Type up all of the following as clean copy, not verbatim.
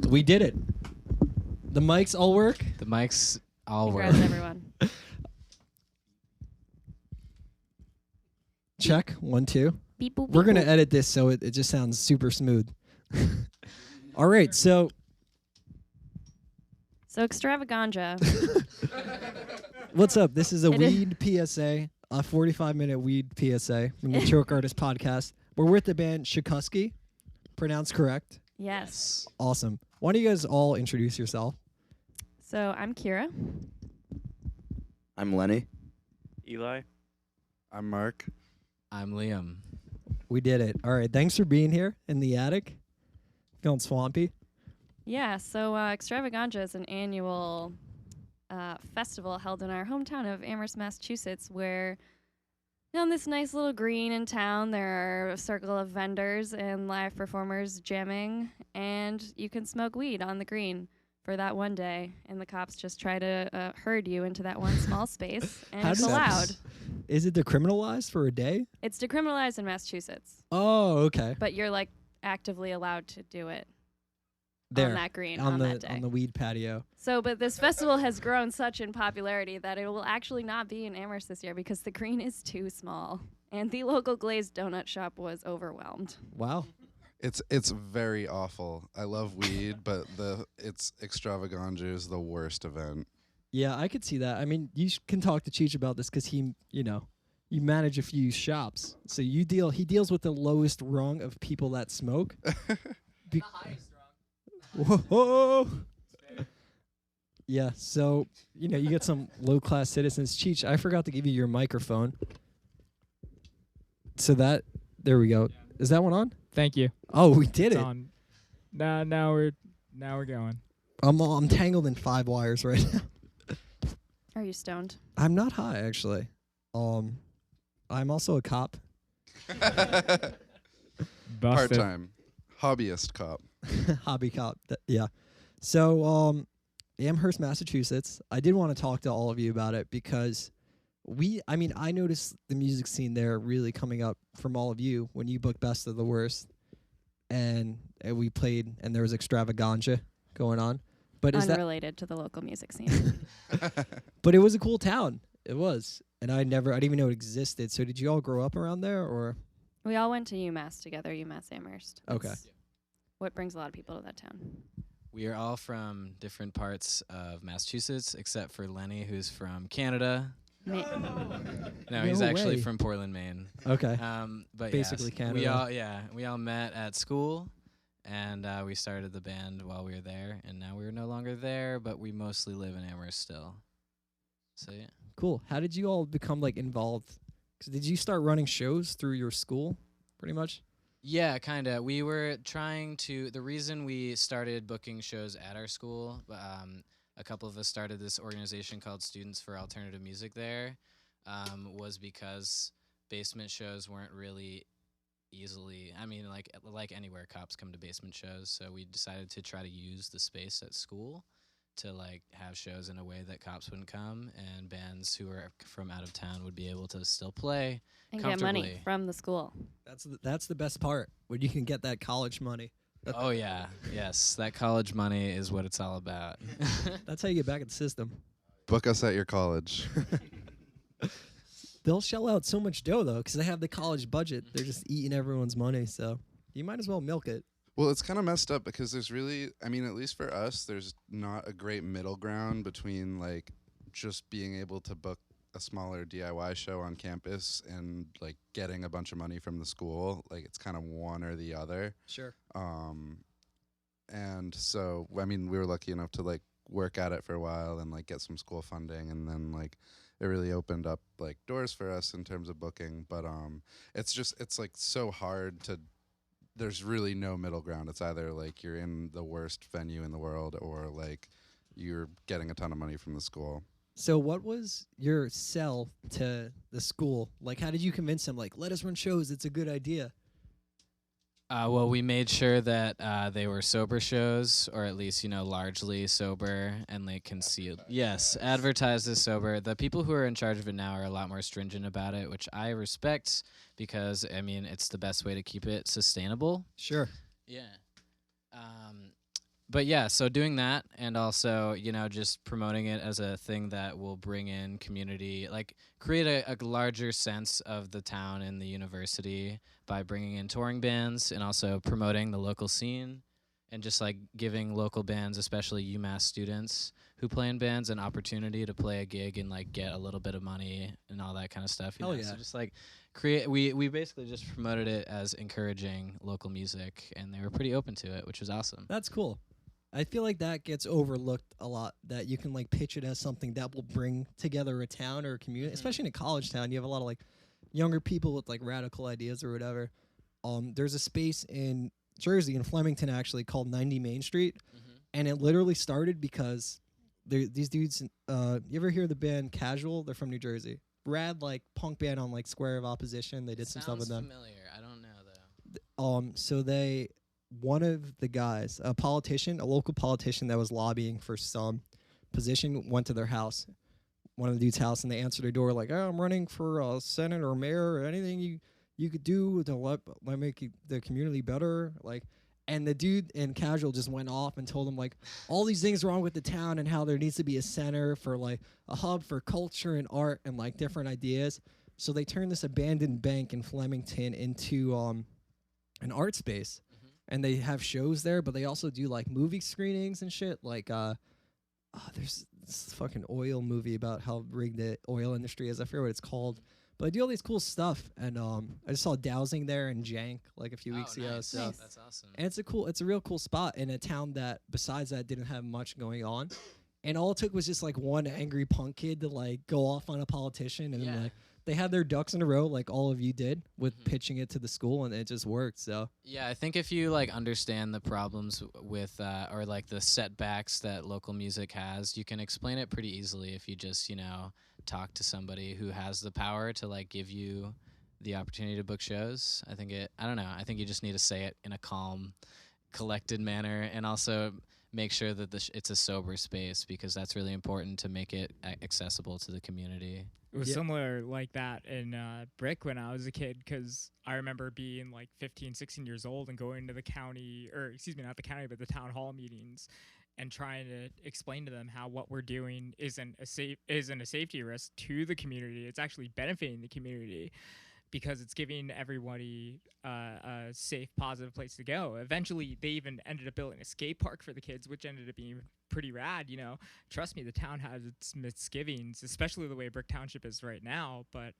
We did it. The mics all work? The mics all work. Congrats, everyone. Check. 1, 2. Beep, boop, We're beep, going to boop. edit this so it just sounds super smooth. All right, so So extravaganza. what's up? This is a It is- weed PSA, a 45-minute weed PSA from the Choke Artist Podcast. We're with the band Shakusky. Pronounced correct. Yes. Awesome. Why don't you guys all introduce yourself? So I'm Kira. I'm Lenny. Eli. I'm Mark. I'm Liam. We did it. All right, thanks for being here in the attic. Feeling swampy? Yeah, so extravaganza is an annual festival held in our hometown of Amherst, Massachusetts, where on this nice little green in town, there are a circle of vendors and live performers jamming, and you can smoke weed on the green for that one day, and the cops just try to herd you into that one small space, and How it's does- allowed. Is it decriminalized for a day? It's decriminalized in Massachusetts, Oh, okay. but you're like actively allowed to do it There on that green on that day. the weed patio. So, but this festival has grown such in popularity that it will actually not be in Amherst this year because the green is too small, and the local glazed donut shop was overwhelmed. Wow. It's very awful. I love weed, but it's extravaganza is the worst event. Yeah, I could see that. I mean, you can talk to Cheech about this because he, you manage a few shops. So he deals with the lowest rung of people that smoke. The highest rung. Whoa. Yeah, so, you get some low-class citizens. Cheech, I forgot to give you your microphone. So there we go. Is that one on? Thank you. Oh, we did It's it. on. Now we're going. I'm tangled in 5 wires right now. Are you stoned? I'm not high, actually. I'm also a cop. Busted. Part-time. Hobbyist cop. Hobby cop. Yeah. So, Amherst, Massachusetts. I did want to talk to all of you about it because I noticed the music scene there really coming up from all of you when you booked Best of the Worst. And we played, and there was extravaganza going on. But Unrelated to the local music scene. But it was a cool town. It was. And I didn't even know it existed. So did you all grow up around there, or? We all went to UMass together, UMass Amherst. Okay. That's what brings a lot of people to that town. We are all from different parts of Massachusetts, except for Lenny, who's from Canada. No, he's No actually way. from Portland, Maine. Okay. But Basically Canada. We all met at school, and we started the band while we were there, and now we're no longer there, but we mostly live in Amherst still. So yeah. Cool. How did you all become involved? 'Cause did you start running shows through your school, pretty much? Yeah, kind of. We were trying to. The reason we started booking shows at our school, a couple of us started this organization called Students for Alternative Music there, was because basement shows weren't really easily. I mean, like anywhere, cops come to basement shows. So we decided to try to use the space at school to have shows in a way that cops wouldn't come, and bands who are from out of town would be able to still play And get money comfortably. from the school. That's the best part, when you can get that college money. Oh yeah, yes, that college money is what it's all about. That's how you get back in the system. Book us at your college. They'll shell out so much dough, though, because they have the college budget. They're just eating everyone's money, so you might as well milk it. Well, it's kind of messed up because there's really, at least for us, there's not a great middle ground between just being able to book a smaller DIY show on campus and getting a bunch of money from the school. It's kind of one or the other. Sure. And so, we were lucky enough to work at it for a while and get some school funding, and then it really opened up doors for us in terms of booking. But it's so hard to. There's really no middle ground. It's either you're in the worst venue in the world, or you're getting a ton of money from the school. So what was your sell to the school? How did you convince them, let us run shows, it's a good idea? Well, we made sure that they were sober shows, or at least, largely sober, and concealed. Yes, advertised as sober. The people who are in charge of it now are a lot more stringent about it, which I respect because, it's the best way to keep it sustainable. Sure. Yeah. but yeah, so doing that, and also, you know, just promoting it as a thing that will bring in community, like create a larger sense of the town and the university by bringing in touring bands and also promoting the local scene, and just like giving local bands, especially UMass students who play in bands, an opportunity to play a gig and like get a little bit of money and all that kind of stuff. Hell know? yeah. So just like we basically just promoted it as encouraging local music, and they were pretty open to it, which was awesome. That's cool. I feel like that gets overlooked a lot, that you can like pitch it as something that will bring together a town or a community, especially in a college town. You have a lot of like younger people with like radical ideas or whatever. There's a space in Jersey, in Flemington actually, called 90 Main Street, and it literally started because these dudes, you ever hear the band Casual? They're from New Jersey. Rad like punk band on like Square of Opposition. They did some stuff with them. Familiar. I don't know though. So one of the guys, a politician, a local politician that was lobbying for some position, went to their house, one of the dude's house, and they answered their door like, "Oh, I'm running for Senate or mayor, or anything you could do to let make the community better." Like, and the dude in Casual just went off and told him like all these things wrong with the town and how there needs to be a center for like a hub for culture and art and like different ideas. So they turned this abandoned bank in Flemington into an art space. And they have shows there, but they also do like movie screenings and shit. Like, there's this fucking oil movie about how rigged the oil industry is. I forget what it's called, but I do all these cool stuff. And I just saw Dowsing there in Jank like a few weeks ago. Nice. So That's awesome. and it's a real cool spot in a town that besides that didn't have much going on. And all it took was just like one angry punk kid to like go off on a politician, and then like they had their ducks in a row, like all of you did, with pitching it to the school, and it just worked. So yeah, I think if you like understand the problems with or like the setbacks that local music has, you can explain it pretty easily if you just, you know, talk to somebody who has the power to like give you the opportunity to book shows. I think you just need to say it in a calm, collected manner, and also make sure that it's a sober space, because that's really important to make it accessible to the community. It was similar like that in Brick when I was a kid, because I remember being like 15, 16 years old and going to the county, or excuse me, not the county, but the town hall meetings, and trying to explain to them how what we're doing isn't a safety risk to the community. It's actually benefiting the community, because it's giving everybody a safe, positive place to go. Eventually, they even ended up building a skate park for the kids, which ended up being pretty rad. You know, trust me, the town has its misgivings, especially the way Brick Township is right now. But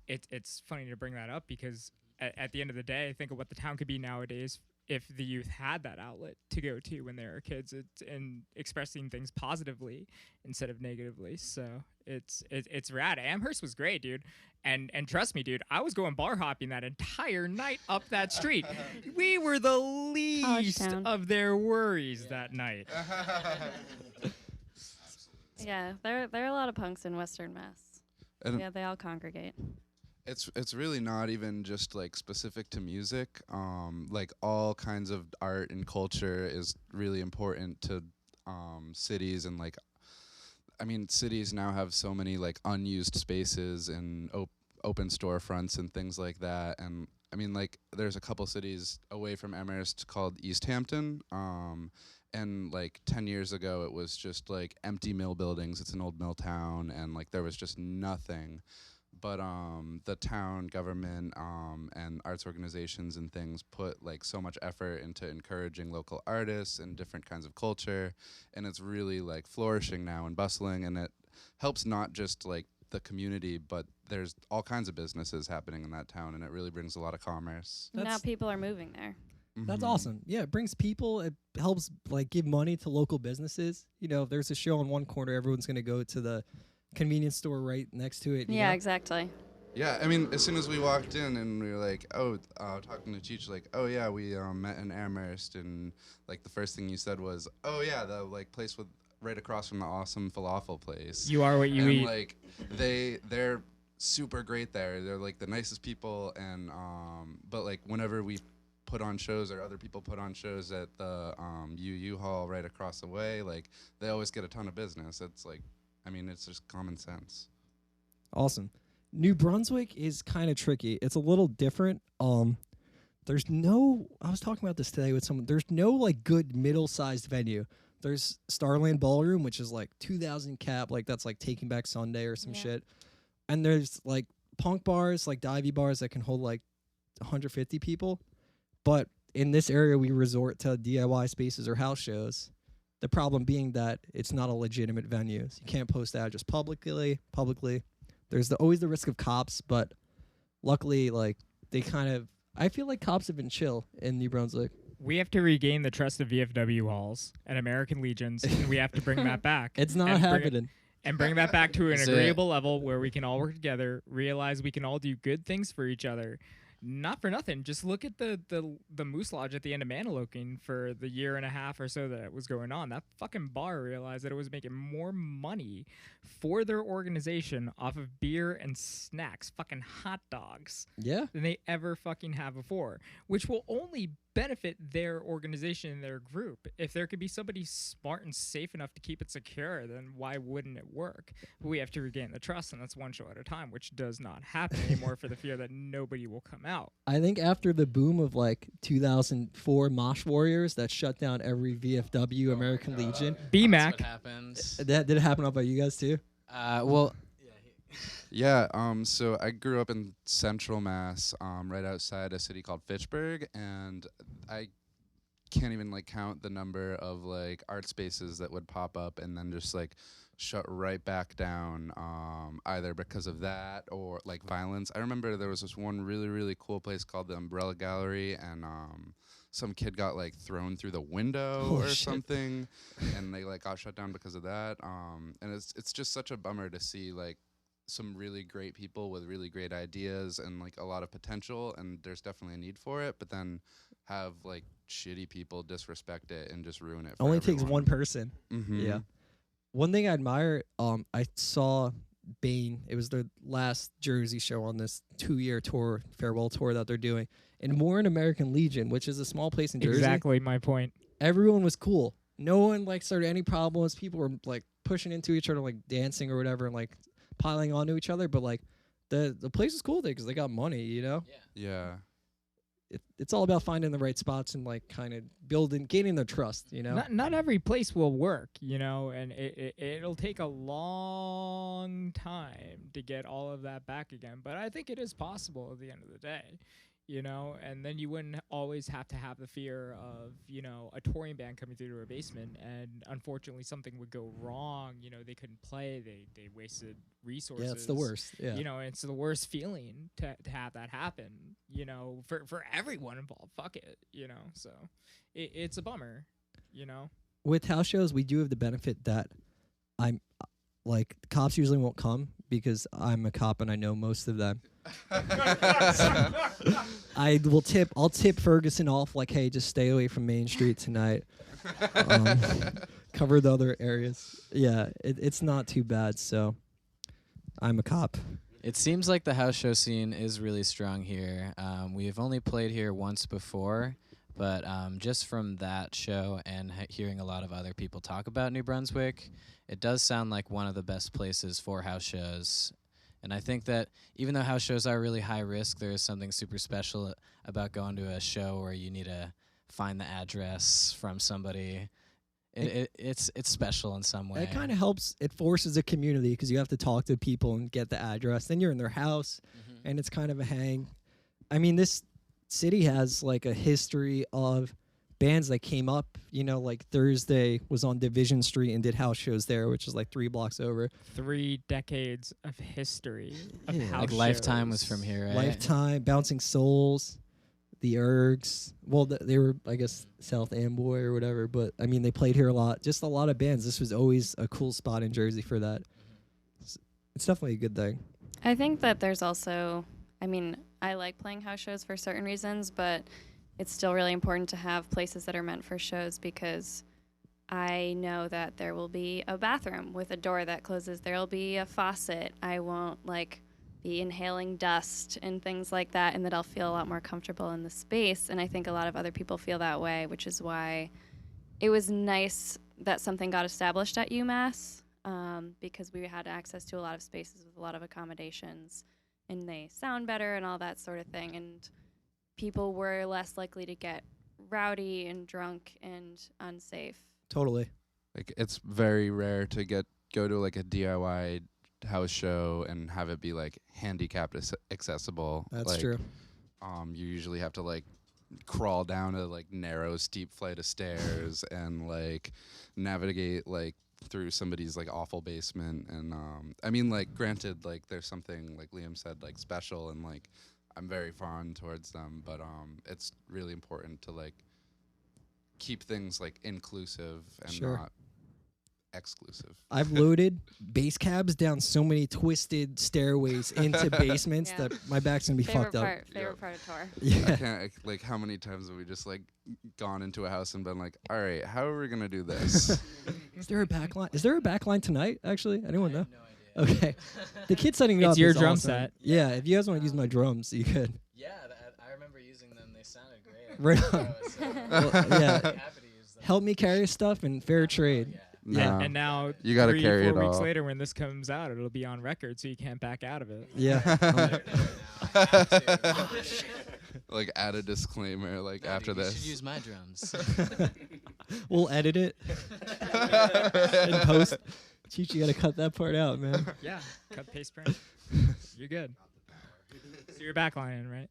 it's funny to bring that up, because at the end of the day, think of what the town could be nowadays if the youth had that outlet to go to when they were kids, and expressing things positively instead of negatively. So it's rad. Amherst was great, dude. And trust me, dude, I was going bar hopping that entire night up that street. We were the least of their worries that night. Yeah, there are a lot of punks in Western Mass. And yeah, they all congregate. It's really not even just like specific to music. Like all kinds of art and culture is really important to cities, and like, I mean, cities now have so many like unused spaces and open storefronts and things like that. And I mean, like, there's a couple cities away from Amherst called East Hampton. And like 10 years ago, it was just like empty mill buildings. It's an old mill town, and like there was just nothing. But the town government and arts organizations and things put like so much effort into encouraging local artists and different kinds of culture, and it's really like flourishing now and bustling, and it helps not just like the community, but there's all kinds of businesses happening in that town, and it really brings a lot of commerce. Now people are moving there. That's awesome. Yeah, it brings people. It helps like give money to local businesses. You know, if there's a show in one corner, everyone's gonna go to the convenience store right next to it. Yeah, exactly. Yeah, I mean, as soon as we walked in and we were like, talking to Cheech, like, oh yeah, we met in Amherst, and like the first thing you said was, oh yeah, the like place with right across from the awesome falafel place. You are what you eat. Like they're super great there. They're like the nicest people, and but like whenever we put on shows or other people put on shows at the UU Hall right across the way, like they always get a ton of business. It's like, I mean, it's just common sense. Awesome. New Brunswick is kind of tricky. It's a little different. there's no. I was talking about this today with someone. There's no like good middle-sized venue. There's Starland Ballroom, which is like 2,000 cap, like that's like Taking Back Sunday or some Yeah. shit. And there's like punk bars, like divey bars that can hold like 150 people. But in this area, we resort to DIY spaces or house shows. The problem being that it's not a legitimate venue. So you can't post that just publicly. There's always the risk of cops, but luckily, like they kind of. I feel like cops have been chill in New Brunswick. We have to regain the trust of VFW halls and American Legions, and we have to bring that back. It's not and happening. bring that back to an Is it- agreeable level where we can all work together, realize we can all do good things for each other. Not for nothing. Just look at the Moose Lodge at the end of Maniloking for the year and a half or so that it was going on. That fucking bar realized that it was making more money for their organization off of beer and snacks, fucking hot dogs, Yeah. than they ever fucking have before, which will only benefit their organization and their group. If there could be somebody smart and safe enough to keep it secure, then why wouldn't it work? But we have to regain the trust, and that's one show at a time, which does not happen anymore for the fear that nobody will come out. I think after the boom of like 2004 Mosh Warriors that shut down every VFW American Legion, That's BMAC. what happened. that did it happen up by you guys too? Well, Yeah, so I grew up in Central Mass, right outside a city called Fitchburg, and I can't even like count the number of like art spaces that would pop up and then just like shut right back down, either because of that or like violence. I remember there was this one really, really cool place called the Umbrella Gallery, and some kid got like thrown through the window Oh, or shit. something, and they like got shut down because of that. And it's just such a bummer to see like some really great people with really great ideas and like a lot of potential, and there's definitely a need for it, but then have like shitty people disrespect it and just ruin it for Only takes everyone. one person. Mhm. Yeah. One thing I admire, I saw Bane. It was their last Jersey show on this 2-year tour, farewell tour that they're doing. And more in American Legion, which is a small place in Jersey. Exactly my point. Everyone was cool. No one like started any problems. People were like pushing into each other, like dancing or whatever, and like piling onto each other. But like the place is cool there because they got money, you know. Yeah. It's all about finding the right spots and like kind of gaining their trust, you know. Not every place will work, you know, and it'll take a long time to get all of that back again. But I think it is possible at the end of the day, you know, and then you wouldn't always have to have the fear of, you know, a touring band coming through to a basement and unfortunately something would go wrong, you know, they couldn't play, they wasted resources. Yeah, it's the worst. Yeah. You know, it's the worst feeling to have that happen, you know, for everyone involved. Fuck it, you know. So it's a bummer, you know. With house shows, we do have the benefit that I'm like cops usually won't come because I'm a cop and I know most of them. I'll tip Ferguson off like, hey, just stay away from Main Street tonight. Cover the other areas. Yeah, it's not too bad. So I'm a cop. it seems like the house show scene is really strong here. We have only played here once before, but just from that show and hearing a lot of other people talk about New Brunswick, it does sound like one of the best places for house shows. And I think that even though house shows are really high risk, there is something super special about going to a show where you need to find the address from somebody. It's special in some way. It kind of helps. It forces a community because you have to talk to people and get the address. Then you're in their house, and it's kind of a hang. I mean, this city has like a history of bands that came up. You know, like Thursday was on Division Street and did house shows there, which is like 3 blocks over. 3 decades of history of Yeah. house like Lifetime was shows. from here, right? Lifetime, Bouncing Souls, the Ergs. Well, they were, I guess, South Amboy or whatever. But, I mean, they played here a lot. Just a lot of bands. This was always a cool spot in Jersey for that. It's definitely a good thing. I think that there's also, I mean, I like playing house shows for certain reasons, but it's still really important to have places that are meant for shows because I know that there will be a bathroom with a door that closes. There will be a faucet. I won't, like, be inhaling dust and things like that, and that I'll feel a lot more comfortable in the space. And I think a lot of other people feel that way, which is why it was nice that something got established at UMass because we had access to a lot of spaces with a lot of accommodations, and they sound better and all that sort of thing. And people were less likely to get rowdy and drunk and unsafe. Totally. Like it's very rare to go to like a DIY house show and have it be like handicapped accessible. That's like, true. You usually have to like crawl down a like narrow, steep flight of stairs and like navigate like through somebody's like awful basement. And I mean, like, granted, like there's something like Liam said, like special, and like I'm very fond towards them, but it's really important to like keep things like inclusive and Sure. not exclusive. I've loaded base cabs down so many twisted stairways into basements Yeah. that my back's gonna be Favorite fucked up. part. Favorite part of tour. I Yeah. can't, like, how many times have we just like gone into a house and been like, all right, how are we gonna do this? Is there a back line? Is there a back line tonight? Actually, anyone know? No idea. Okay. The kid setting it It's up. your is drum awesome. set. Yeah. If you guys want to use my drums, you could. Yeah, I remember using them. They sounded great. Right on. Well, yeah. Happy to use them. Help me carry stuff and fair trade. Yeah. No. And now You gotta 3, carry 4 it weeks all. later, when this comes out, it'll be on record, so you can't back out of it. Yeah. Like add a disclaimer like after you this. should use my drums. We'll edit it in post. Cheech, you gotta cut that part out, man. Yeah, cut, paste, print. You're good. So you're backlining, right?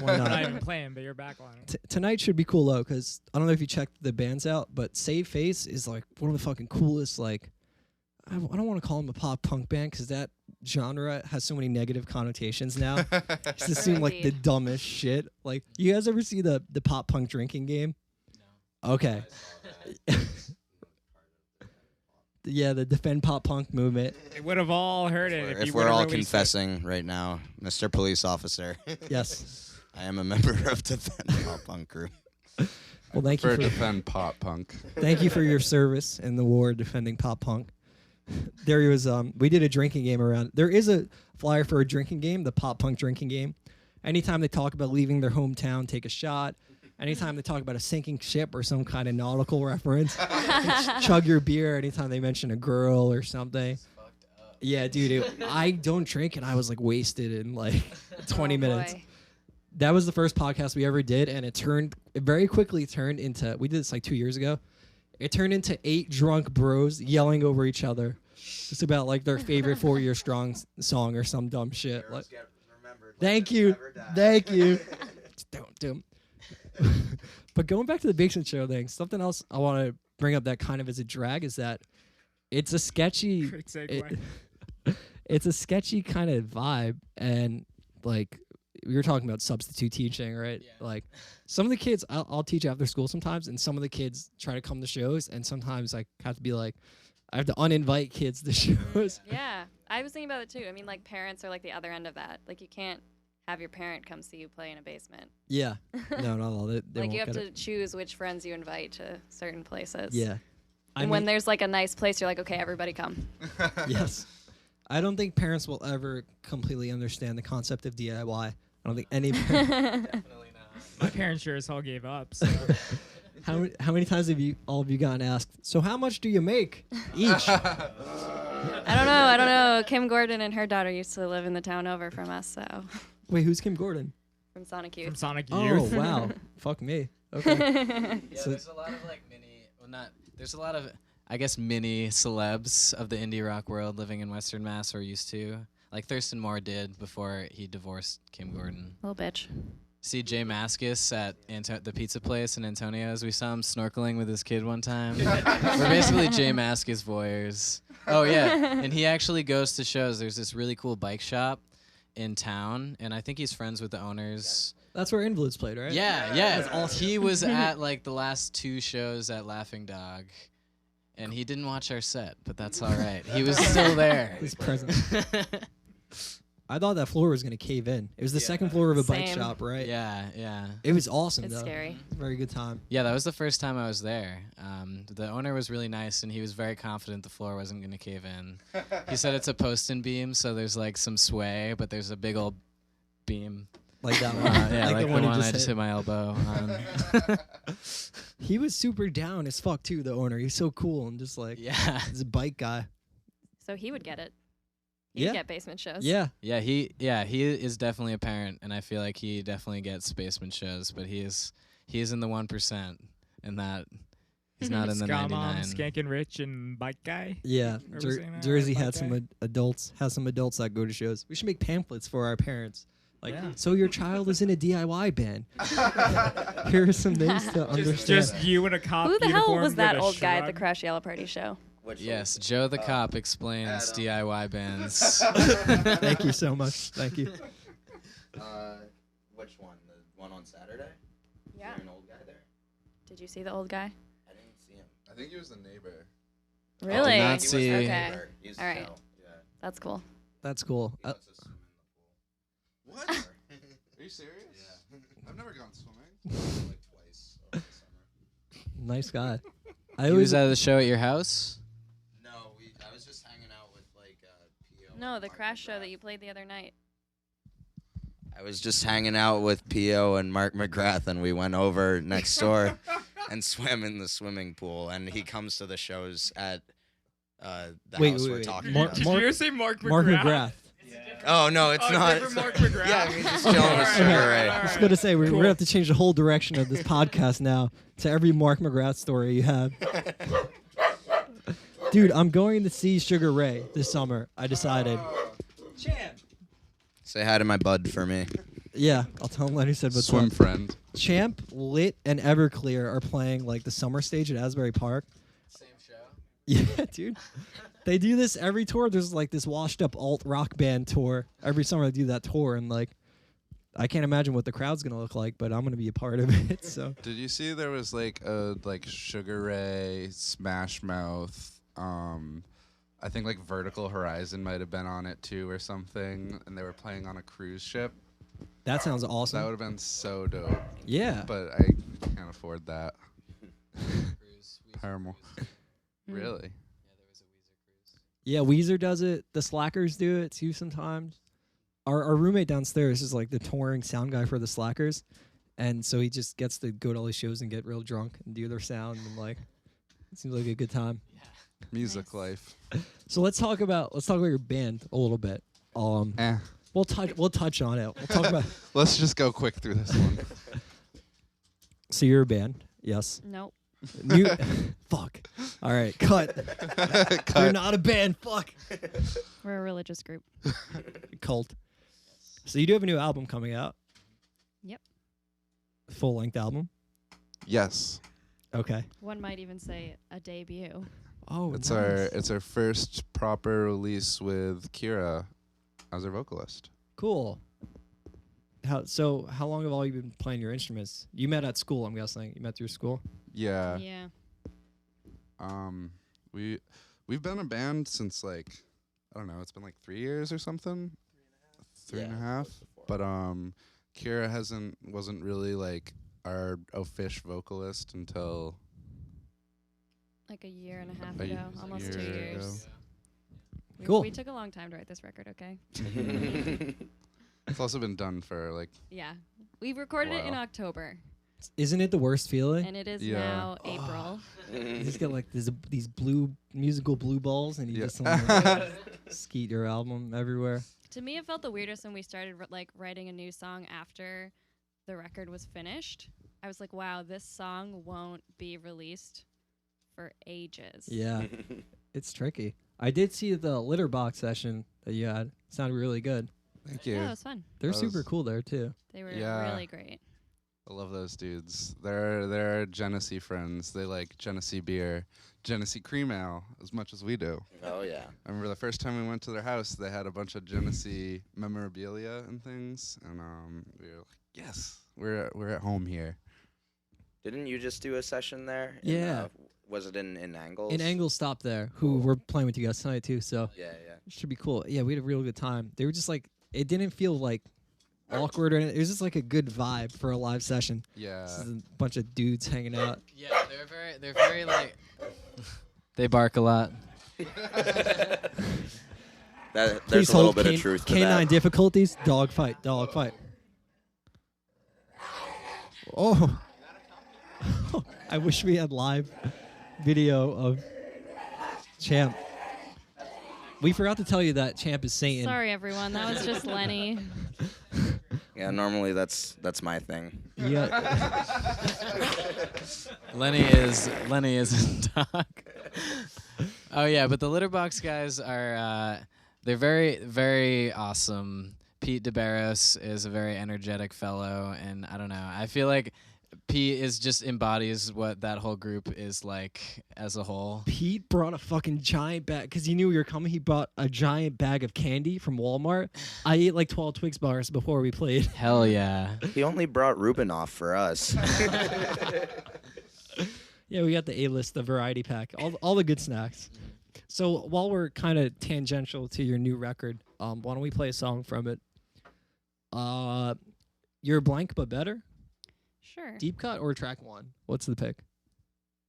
Why Not not? even playing, but you're backlining. Tonight should be cool though, because I don't know if you checked the bands out, but Save Face is like one of the fucking coolest. Like, I don't want to call them a pop punk band because that genre has so many negative connotations now. It just seem like the dumbest shit. Like, you guys ever see the pop punk drinking game? No. Okay. Yeah, the defend pop punk movement. They would have all heard it If you we're would've all released it. confessing right now, Mr. Police Officer, Yes. I am a member of the Pop Punk Group. Well, thank you For for defend pop punk. thank you for your service in the war defending pop punk. There was we did a drinking game around. There is a flyer for a drinking game, the pop punk drinking game. Anytime they talk about leaving their hometown, take a shot. Anytime they talk about a sinking ship or some kind of nautical reference, chug your beer. Anytime they mention a girl or something. Yeah, dude, I don't drink, and I was like wasted in like 20 Oh, minutes. boy. That was the first podcast we ever did, and it very quickly turned into, we did this like 2 years ago. It turned into 8 drunk bros yelling over each other. Just about like their favorite 4 Year Strong song or some dumb shit. Like, thank you. Thank you. Just don't do 'em. But going back to the basement show thing, something else I want to bring up that kind of is a drag is that it's a sketchy, Great segue. it's a sketchy kind of vibe, and like we were talking about substitute teaching, right? Yeah. Like some of the kids I'll teach after school sometimes, and some of the kids try to come to shows, and sometimes I have to be like, I have to uninvite kids to shows. Yeah, I was thinking about it too. I mean, like, parents are like the other end of that. Like, you can't have your parent come see you play in a basement. Yeah, no, not all. They Like, won't you have get to it. choose which friends you invite to certain places. Yeah, And when there's like a nice place, you're like, okay, everybody come. yes, I don't think parents will ever completely understand the concept of DIY. I don't think any. Definitely not. My parents sure as hell gave up. So. How many times have all of you gotten asked? So how much do you make each? I don't know. Kim Gordon and her daughter used to live in the town over from us, so Wait, who's Kim Gordon? from Sonic From Youth. Sonic Oh Youth. wow, fuck me. Okay. Yeah, So- there's a lot of like there's a lot of, I guess, mini celebs of the indie rock world living in Western Mass or used to. Like Thurston Moore did before he divorced Kim Gordon. Little bitch. See Jay Mascis at the pizza place in Antonio's. We saw him snorkeling with his kid one time. We're basically Jay Mascis voyeurs. Oh yeah, and he actually goes to shows. There's this really cool bike shop in town, and I think he's friends with the owners. That's where Invalids played, right? Yeah. He was at like the last 2 shows at Laughing Dog, and he didn't watch our set, but that's all right. He was still there. His present. I thought that floor was gonna cave in. It was the second floor of a bike Same. shop, right? Yeah. It was awesome It's though. scary. Very good time. Yeah, that was the first time I was there. The owner was really nice, and he was very confident the floor wasn't going to cave in. He said it's a post and beam, so there's like some sway, but there's a big old beam. Like that one. Yeah, like the one I just hit. hit my elbow on. He was super down as fuck too. The owner. He's so cool and just like Yeah. he's a bike guy. So he would get it. You Yeah. get basement shows. Yeah. Yeah, he is definitely a parent, and I feel like he definitely gets basement shows, but he is in the 1%, and that he's not in the Ska Mom, 99. Skankin' Rich, and Bike Guy. Yeah. Are we saying that? Jersey Like had some that? adults that go to shows. We should make pamphlets for our parents. Like, Yeah. so your child is in a DIY band. Here are some things to understand. Just you in a cop Who the hell uniform was with that a old guy at the shrug. Crash Yellow Party show? Yes, Joe the cop explains DIY bands. Thank you so much. Thank you. Which one? The one on Saturday? Yeah. Is there an old guy there? Did you see the old guy? I didn't see him. I think he was the neighbor. Really? not He was see- the Okay. neighbor. He's All right. Joe. Yeah. That's cool. That's cool. He wants to swim in the pool. What? Are you serious? Yeah. I've never gone swimming. Like twice over the summer. Nice guy. He was at the show at your house? No, I was just hanging out with like P.O. No, and the Mark Crash show McGrath. that you played the other night. I was just hanging out with P.O. and Mark McGrath, and we went over next door and swam in the swimming pool. And he comes to the shows at the house we're talking Mar- about. Did Mark- you say Mark McGrath? Mark McGrath. Oh no, it's Oh, not. different Mark McGrath. Yeah, I mean, just chilling with Alright, Sugar Ray. alright, I was going to say, we're Cool. going to have to change the whole direction of this podcast now to every Mark McGrath story you have. Dude, I'm going to see Sugar Ray this summer. I decided. Say hi to my bud for me. Yeah, I'll tell him Lenny said what's Swim up. friend. Champ, Lit, and Everclear are playing like the summer stage at Asbury Park. Same show. Yeah, dude. They do this every tour. There's like this washed up alt rock band tour. Every summer they do that tour, and like I can't imagine what the crowd's gonna look like, but I'm gonna be a part of it. So Did you see there was like a Sugar Ray, Smash Mouth, I think like Vertical Horizon might have been on it too or something, and they were playing on a cruise ship. that sounds That awesome. would have been so dope, Yeah. but I can't afford that. Paramore. Mm. Really? Yeah, there was a Weezer cruise. Yeah, Weezer does it. The Slackers do it too sometimes. Our roommate downstairs is like the touring sound guy for the Slackers, and so he just gets to go to all these shows and get real drunk and do their sound, and like it seems like a good time. Music Nice. life. So let's talk about your band a little bit. We'll touch on it. We'll talk about. Let's just go quick through this one. So you're a band, yes. Nope. New, fuck. All right, cut. You're Cut. not a band. Fuck. We're a religious group. Cult. So you do have a new album coming out. Yep. Full length album. Yes. Okay. One might even say a debut. Oh, It's nice. our first proper release with Kira as our vocalist. Cool. How long have all you been playing your instruments? You met at school, I'm guessing. You met through school. Yeah. Yeah. We've been a band since like I don't know, it's been like 3 years or something. 3.5. But Kira wasn't really like our official vocalist until Like a year and a half A ago. y- Almost year 2 ago. years. Cool. We took a long time to write this record, okay? it's also been done for like Yeah. We recorded it in Wow. October, Isn't it the worst feeling? and it is Yeah. now April. You just get like these musical blue balls, and you Yeah. just like, skeet your album everywhere. To me, it felt the weirdest when we started writing a new song after the record was finished. I was like, wow, this song won't be released for ages. Yeah, it's tricky. I did see the litter box session that you had. Sounded really good. thank you. Yeah, it was fun. They're That super was- cool there too. They were Yeah. really great. I love those dudes. They're Genesee friends. They like Genesee beer, Genesee cream ale as much as we do. Oh yeah. I remember the first time we went to their house, they had a bunch of Genesee memorabilia and things, and we were like, yes, we're at home here. Didn't you just do a session there? Yeah. Was it in Angles? And Angle stopped there, who we're playing with you guys tonight too. So Yeah, it should be cool. Yeah, we had a real good time. They were just like, it didn't feel like awkward or anything. It was just like a good vibe for a live session. Yeah. This is a bunch of dudes hanging out. Yeah, they're very like they bark a lot. There's Please a little hold bit of truth to canine that. difficulties. Dog fight. Oh. I wish we had live video of Champ. We forgot to tell you that Champ is Satan. Sorry, everyone. That was just Lenny. Yeah, normally that's my thing. Yeah. Lenny is a dog. Oh yeah, but the litter box guys are they're very, very awesome. Pete DeBarros is a very energetic fellow, and I don't know. I feel like Pete is just embodies what that whole group is like as a whole. Pete brought a fucking giant bag because he knew we were coming. He brought a giant bag of candy from Walmart. I ate like 12 Twix bars before we played. Hell yeah. He only brought Rubinoff for us. Yeah, we got the A-list, the variety pack, all the good snacks. So while we're kind of tangential to your new record, why don't we play a song from it? You're Blank But Better? Sure. Deep cut or track one? What's the pick?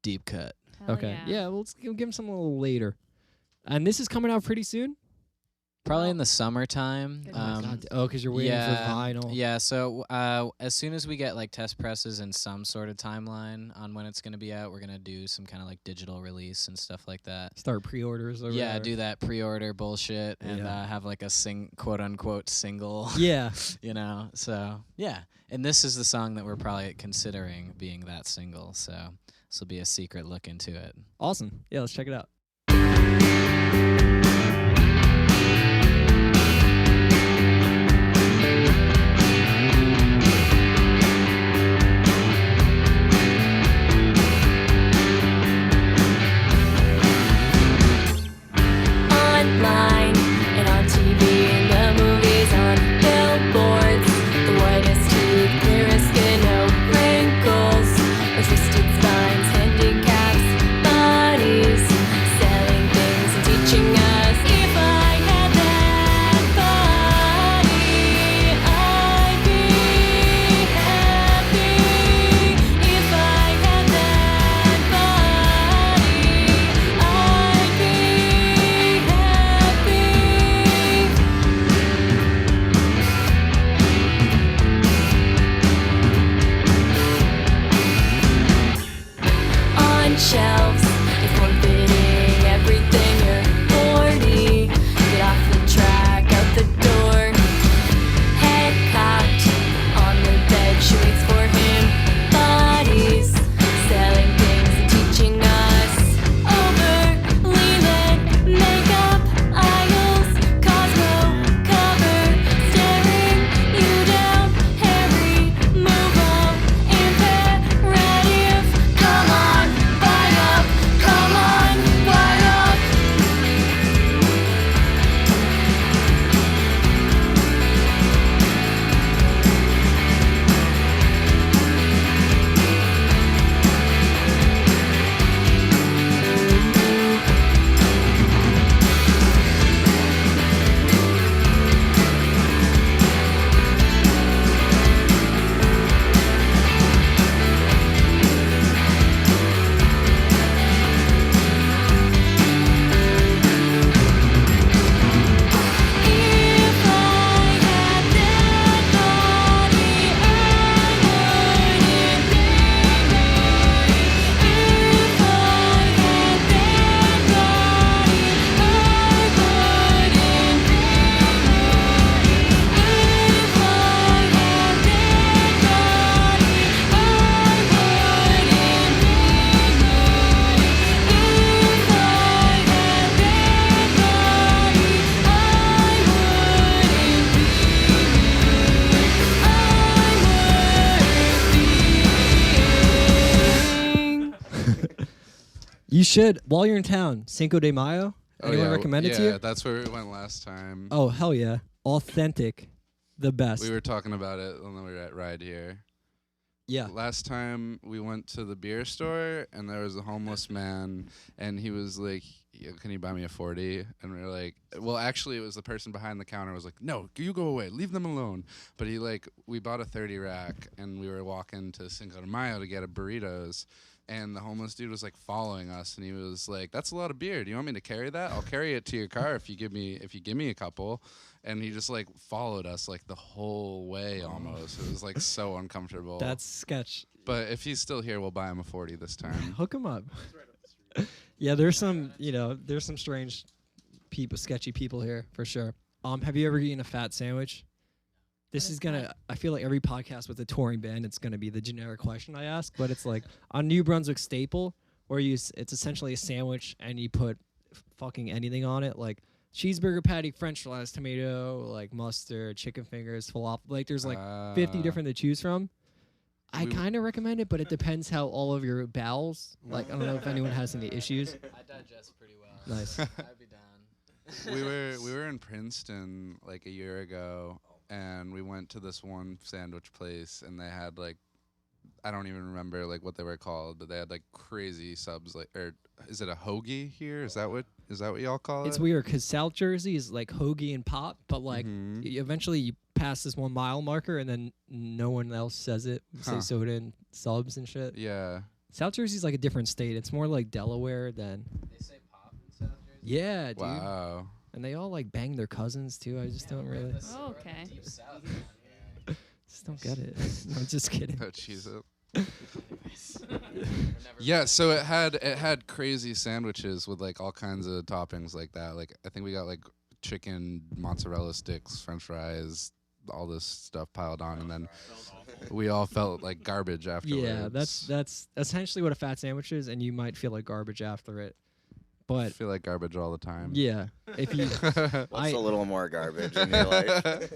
Deep cut. Hell Okay. Yeah. Yeah, well, let's give him some a little later. And this is coming out pretty soon? Probably in the summertime. Good Oh, God. Oh, because you're waiting for vinyl. Yeah, so as soon as we get like test presses and some sort of timeline on when it's going to be out, we're going to do some kind of like digital release and stuff like that. Start pre-orders or Yeah, whatever. do that pre-order bullshit and Yeah. have like a quote unquote single. Yeah. You know, so yeah. And this is the song that we're probably considering being that single. So this will be a secret look into it. Awesome. Yeah, let's check it out. Online and on TV, in the movies, on billboards. The whitest teeth, clearest skin, no wrinkles, or twisted spines, handicaps, bodies, selling things and teaching us. If I had that body, I'd be happy. If I had that body, I'd be happy. On shelves, if one fitting everything, you're 40. Get off the track, out the door. Head cocked on the bed, she waits for him. Bodies, selling things and teaching us. Overly lit makeup, aisles, Cosmo cover, staring you down. Harry, move on, imperative. Come on, buy up. Come on, buy up. If I had that body, I wouldn't be mine. If I had that body, I wouldn't be mine. If I had that body, I wouldn't be You should, while you're in town, Cinco de Mayo. Anyone yeah, recommend it to yeah, you? that's where we went last time. Oh, hell yeah. Authentic. The best. We were talking about it when we were at Ride Here. yeah. Last time we went to the beer store and there was a homeless man and he was like, "Yo, can you buy me a 40?" And we were like, well, actually it was the person behind the counter was like, "No, you go away, leave them alone." But we bought a 30 rack and we were walking to Cinco de Mayo to get a burritos. And the homeless dude was like following us, and he was like, "That's a lot of beer. Do you want me to carry that? I'll carry it to your car if you give me a couple." And he just like followed us like the whole way almost. It was like so uncomfortable. That's sketch. But if he's still here, we'll buy him a 40 this time. Hook him up. Yeah, there's some strange people, sketchy people here for sure. Have you ever eaten a fat sandwich? This What is is gonna. that? I feel like every podcast with a touring band, it's gonna be the generic question I ask. But it's like on New Brunswick Staple, where it's essentially a sandwich and you put fucking anything on it, like cheeseburger patty, French fries, tomato, like mustard, chicken fingers, falafel. Like there's like 50 different to choose from. I We- kind of recommend it, but it depends how all of your bowels. Like I don't know if anyone has any issues. I digest pretty well. Nice. I'd be down. we were in Princeton like a year ago, and we went to this one sandwich place, and they had like, I don't even remember like what they were called, but they had like crazy subs. Like, or is it a hoagie here? Is that what y'all call It's it? weird because South Jersey is like hoagie and pop, but like Mhm. eventually you pass this 1 mile marker and then no one else says it. We say Huh. soda and subs and shit. Yeah. South Jersey's like a different state. It's more like Delaware than. They say pop in South Jersey. Yeah, dude. Wow. And they all like bang their cousins too. I just don't really. Oh, okay. Deep South. down here. Just don't get it. I'm just kidding. Oh, cheese it. Anyways. We're never Yeah, playing so it. it had crazy sandwiches with like all kinds of toppings like that. Like I think we got like chicken, mozzarella sticks, French fries, all this stuff piled on, and then we all felt like garbage afterwards. Yeah, that's essentially what a fat sandwich is, and you might feel like garbage after it. I But feel like garbage all the time. yeah, if you, What's I- a little more garbage in your life?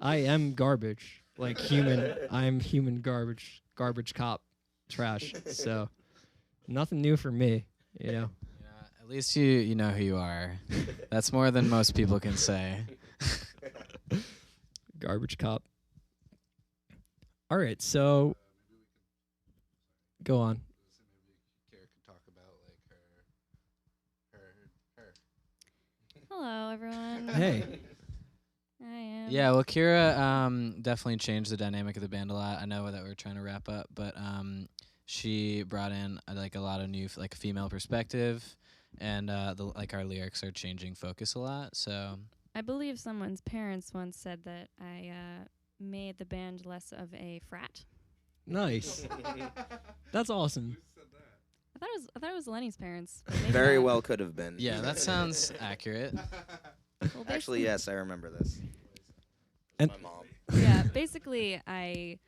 I am garbage, like human. I'm human garbage cop, trash. So nothing new for me, you know. Yeah, at least you know who you are. That's more than most people can say. Garbage cop. All right, so go on. Kara could talk about like her. Hello, everyone. Hey, I am. Yeah, well, Kira definitely changed the dynamic of the band a lot. I know that we're trying to wrap up, but she brought in like a lot of new like female perspective, and like our lyrics are changing focus a lot. So I believe someone's parents once said that I made the band less of a frat. nice. That's awesome. I thought it was Lenny's parents. but maybe Very not. well could have been. yeah, that sounds accurate. Well, Actually, basically- yes, I remember this. And- My mom. Yeah, basically, I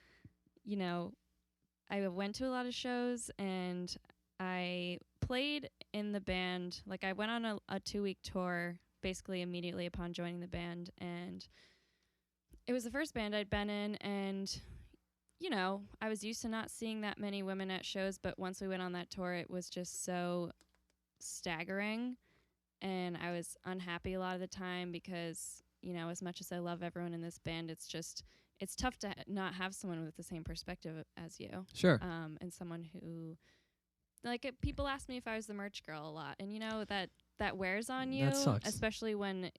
went to a lot of shows and I played in the band. Like, I went on a 2-week tour basically immediately upon joining the band, and it was the first band I'd been in, and I was used to not seeing that many women at shows, but once we went on that tour, it was just so staggering, and I was unhappy a lot of the time because, as much as I love everyone in this band, it's tough to not have someone with the same perspective as you, Sure. and someone who, people ask me if I was the merch girl a lot, and that wears on you, That sucks. especially when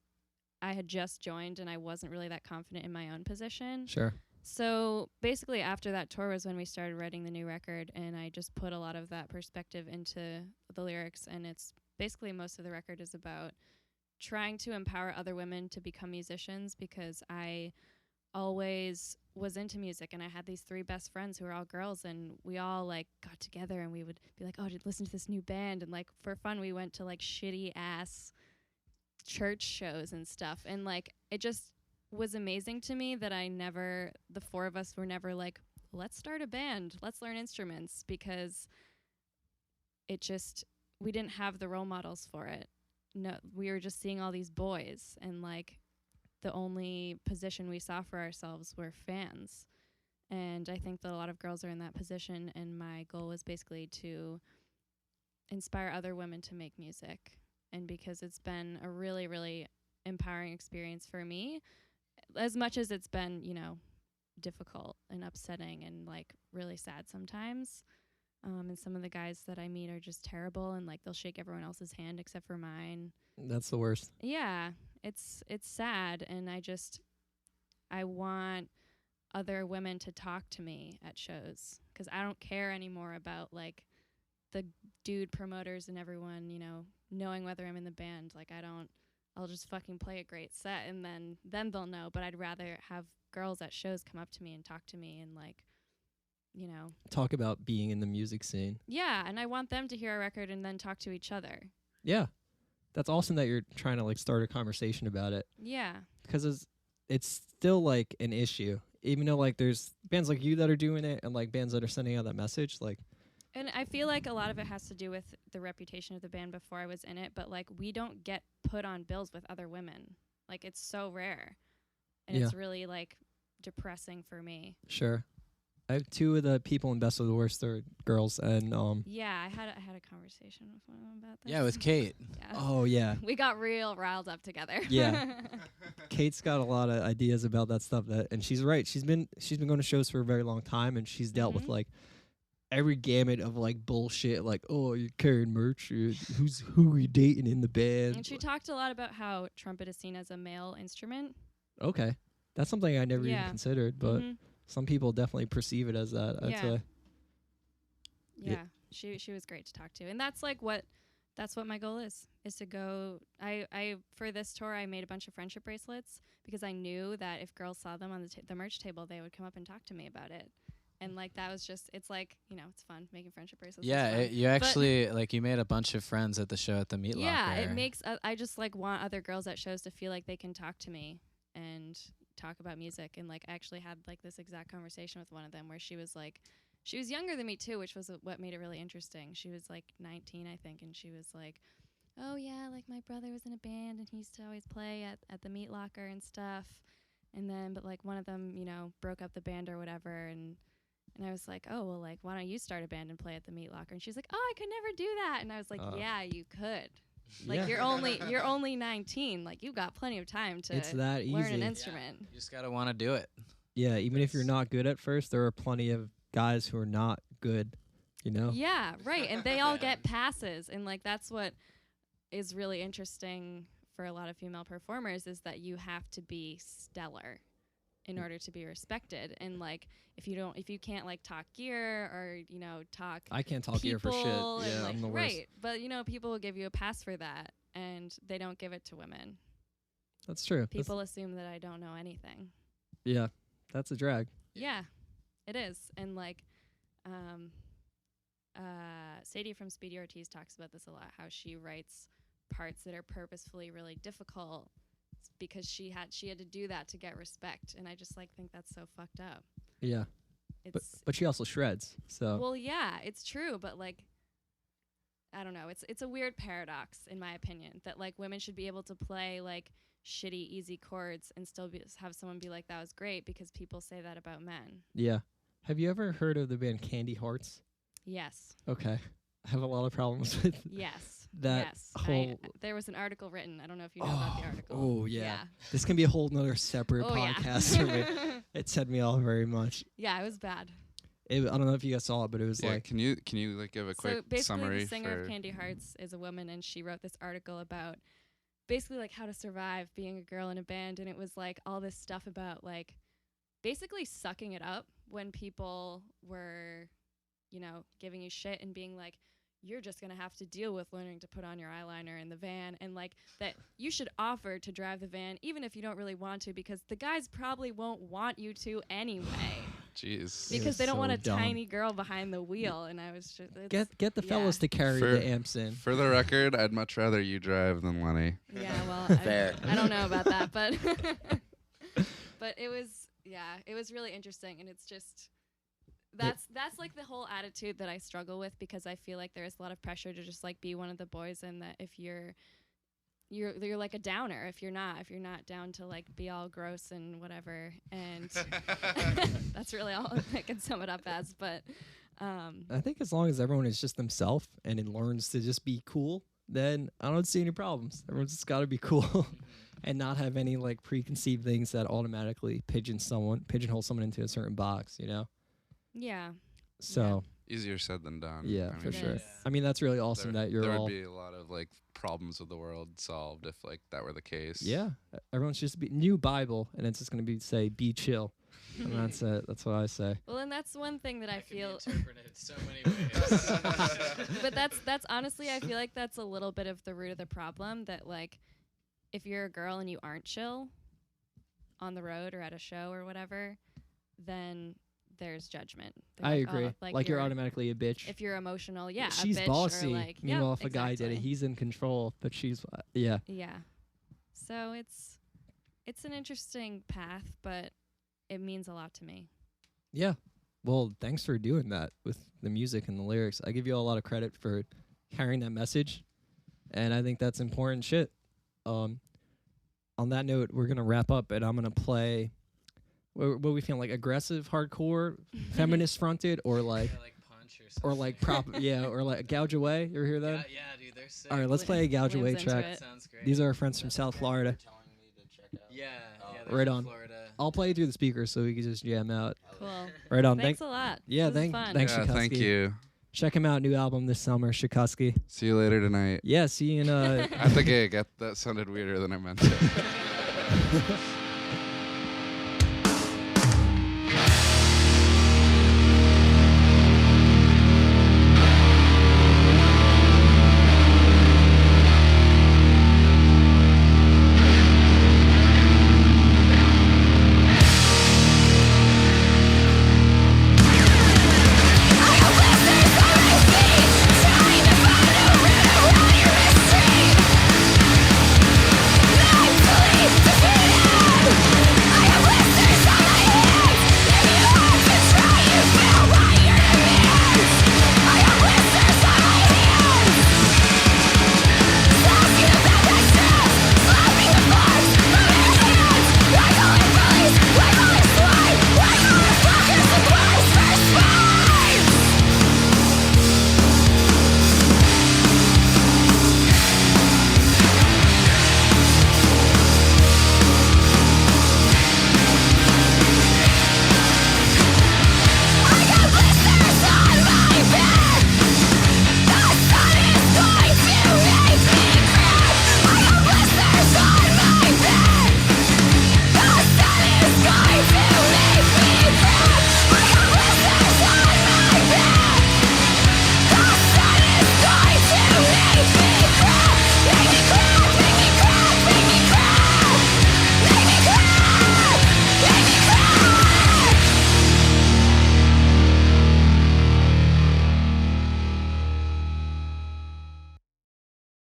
I had just joined and I wasn't really that confident in my own position. Sure. So basically after that tour was when we started writing the new record, and I just put a lot of that perspective into the lyrics, and it's basically most of the record is about trying to empower other women to become musicians, because I always was into music and I had these 3 best friends who were all girls, and we all like got together and we would be like, oh, listen to this new band, and like for fun we went to like shitty ass church shows and stuff, and like it just was amazing to me that the 4 of us were never like, let's start a band, let's learn instruments, because we didn't have the role models for it. No, we were just seeing all these boys, and like the only position we saw for ourselves were fans. And I think that a lot of girls are in that position, and my goal was basically to inspire other women to make music. And because it's been a really, really empowering experience for me, as much as it's been, difficult and upsetting and like really sad sometimes. And some of the guys that I meet are just terrible, and like they'll shake everyone else's hand except for mine. That's the worst. Yeah, it's sad, and I want other women to talk to me at shows, because I don't care anymore about like the dude promoters and everyone, knowing whether I'm in the band. Like I'll just fucking play a great set, and then they'll know. But I'd rather have girls at shows come up to me and talk to me and like, Talk about being in the music scene. yeah, and I want them to hear our record and then talk to each other. Yeah. that's awesome that you're trying to like start a conversation about it, Yeah. because it's still like an issue, even though like there's bands like you that are doing it and like bands that are sending out that message. Like, And I feel like a lot of it has to do with the reputation of the band before I was in it, but like we don't get put on bills with other women. Like it's so rare. And Yeah. it's really like depressing for me. sure, I have two of the people in Best of the Worst are girls, and Yeah, I had a conversation with one of them about this. Yeah, with Kate. Yeah. oh yeah, We got real riled up together. Yeah. Kate's got a lot of ideas about that stuff, and she's right. She's been going to shows for a very long time, and she's dealt with Mhm. like every gamut of like bullshit, like, oh, you're carrying merch, who are you dating in the band? And she talked a lot about how trumpet is seen as a male instrument. Okay, that's something I never even Yeah. considered, but Mhm. some people definitely perceive it as that. I'd Yeah. say. Yeah, she was great to talk to, and that's what my goal is to go. I for this tour I made a bunch of friendship bracelets because I knew that if girls saw them on the merch table, they would come up and talk to me about it, and like that was just it's like it's fun making friendship bracelets. Yeah, It's fun. you actually like you made a bunch of friends at the show at the Meat Yeah, Locker. it makes I just like want other girls at shows to feel like they can talk to me and talk about music, and like I actually had like this exact conversation with one of them where she was younger than me too, which was what made it really interesting. She was like 19, I think, and she was like, "Oh yeah, like my brother was in a band and he used to always play at the Meat Locker and stuff." And then but like one of them, broke up the band or whatever, and I was like, "Oh, well, like why don't you start a band and play at the Meat Locker?" And she's like, "Oh, I could never do that." And I was like, "Yeah, you could." Like Yeah. you're only 19. Like you've got plenty of time to It's that learn an easy. instrument. You just gotta want to do it. Yeah, even if you're That's- not good at first, there are plenty of guys who are not good. Yeah, right. And they all get passes, and like that's what is really interesting for a lot of female performers is that you have to be stellar in order to be respected. And like if you can't like talk gear or talk I can't talk here for shit. people and, Yeah, like, I'm the worst. right. But people will give you a pass for that, and they don't give it to women. That's true. People assume that I don't know anything. Yeah, that's a drag. Yeah, it is. And like Sadie from Speedy Ortiz talks about this a lot, how she writes parts that are purposefully really difficult because she had to do that to get respect, and I just like think that's so fucked up. Yeah, It's but she also shreds. So well, yeah, it's true, but like I don't know, it's a weird paradox in my opinion that like women should be able to play like shitty easy chords and still have someone be like that was great because people say that about men. yeah. Have you ever heard of the band Candy Hearts? Yes. Okay, I have a lot of problems with Yes. that yes. whole. There was an article written. I don't know if you know about the article. Oh yeah. This can be a whole nother separate Oh, yeah. podcast for me. It set me off very much. Yeah, it was bad. I don't know if you guys saw it, but it was Yeah, like can you like give a So quick basically, summary the singer for of Candy Hearts is a woman, and she wrote this article about basically like how to survive being a girl in a band, and it was like all this stuff about like basically sucking it up when people were, giving you shit and being like, you're just gonna have to deal with learning to put on your eyeliner in the van, and like that you should offer to drive the van even if you don't really want to, because the guys probably won't want you to anyway. Jeez. It Because was they don't want so a dumb. tiny girl behind the wheel, and I was just it's- get the fellas to carry For- the amps in. For the record, I'd much rather you drive than Lenny. Yeah, well, Fair. I don't know about that, but but it was really interesting, and it's just that's like the whole attitude that I struggle with, because I feel like there is a lot of pressure to just like be one of the boys, and that if you're like a downer if you're not down to like be all gross and whatever, and that's really all I can sum it up as. But I think as long as everyone is just themselves and it learns to just be cool, then I don't see any problems. Everyone's just got to be cool and not have any like preconceived things that automatically pigeonhole someone into a certain box, yeah, So Easier said than done. yeah, I for mean, sure. Yes. I mean, that's really awesome that you're there all. would be a lot of like problems with the world solved if like that were the case. Yeah, everyone's just be new Bible, and it's just gonna say be chill, and that's it. That's what I say. well, and that's one thing that I feel. interpreted so many ways. But that's honestly, I feel like that's a little bit of the root of the problem, that like if you're a girl and you aren't chill on the road or at a show or whatever, then there's judgment. They're I like, oh, agree. Like you're automatically a bitch. if you're emotional, yeah, She's a bitch bossy. Or like, Meanwhile, yep, if a guy did it, exactly. he's in control. But she's yeah. Yeah. So it's an interesting path, but it means a lot to me. Yeah. Well, thanks for doing that with the music and the lyrics. I give you a lot of credit for carrying that message, and I think that's important shit. On that note, we're gonna wrap up, and I'm gonna play. What we feel like aggressive, hardcore, feminist fronted, or like, Yeah, like punch or something. or like prop, yeah, or like Gouge Away. You ever hear that? Yeah, dude, they're sick. All right, let's play a Gouge Away Liam's into track. it. Sounds great. These are our friends from South Florida. Yeah, Oh. they're Right from on. Florida. I'll play through the speakers so we can just jam out. Cool. Right on. Thanks a lot. Yeah, This is fun. thanks, Yeah, thank Shakusky. you. Check him out. New album this summer, Shakusky. See you later tonight. Yeah, see you in At the gig. That sounded weirder than I meant it.